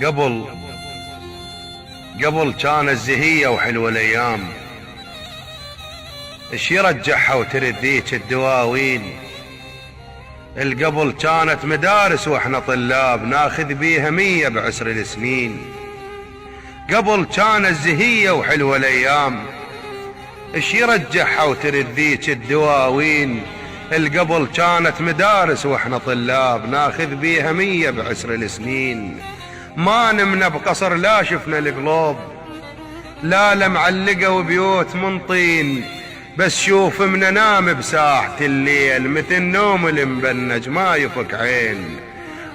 قبل كانت زهية وحلوة الايام، اش يرجعها وترد ذيك الدواوين؟ القبل كانت مدارس واحنا طلاب ناخذ بيها 100 بعسر السنين. قبل كانت زهية وحلوة الايام، اش يرجعها وترد ذيك الدواوين؟ القبل كانت مدارس واحنا طلاب ناخذ بيها 100 بعسر السنين. ما نمنا بقصر لا شفنا القلوب، لا معلقة وبيوت من طين، بس شوف مننام بساحة الليل مثل نوم المبنج ما يفك عين.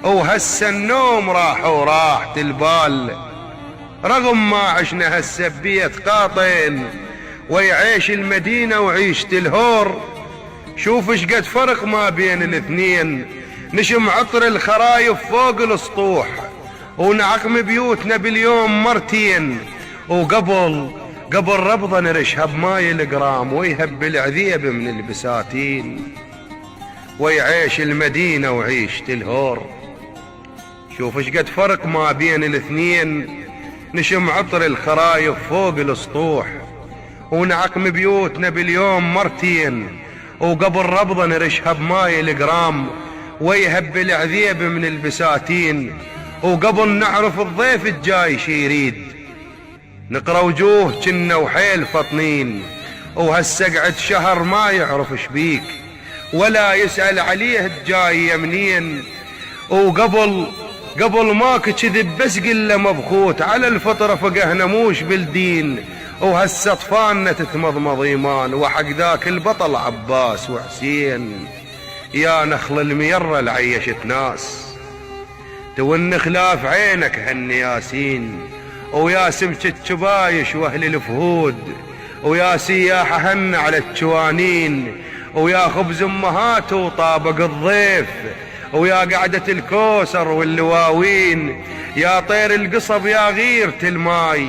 وهسه النوم راح وراحت البال، رغم ما عشنا هسه ببيت قاطين، ويعيش المدينة وعيشة الهور. شوف اش قد فرق ما بين الاثنين، نشم عطر الخرايف فوق الاسطوح، ونعقم بيوتنا باليوم مرتين. وقبل ربضة نرشها بماي القرام، ويهب العذيب من البساتين، ويعيش المدينة وعيشة الهور. شوف اش قد فرق ما بين الاثنين، نشم عطر الخرايف فوق الاسطوح، ونعقم بيوتنا باليوم مرتين. وقبل ربضة نرشها بماي القرام، ويهب العذيب من البساتين. وقبل نعرف الضيف الجاي شي يريد، نقرا وجوه كنا وحيل فطنين. وهسه قعد شهر ما يعرف شبيك، ولا يسأل عليه الجاي منين. قبل ماك كذب بس قله مبخوت، على الفطرة فقهنا موش بالدين. وهسه اطفالنا تتمضمض ايمان، وحق ذاك البطل عباس وحسين. يا نخل الميرة لعيشت ناس، تون خلاف عينك هالنياسين. ويا سمك الشبايش واهل الفهود، ويا سياحة هن على الجوانين، ويا خبز امهات وطابق الضيف، ويا قعدة الكوسر واللواوين. يا طير القصب يا غيرة الماي،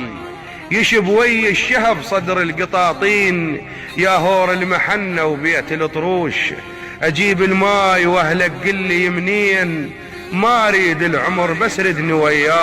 يشب وي الشهب صدر القطاطين. يا هور المحنة وبيت الطروش، اجيب الماي واهلك قل لي منين؟ ما اريد العمر بس ردني وياك.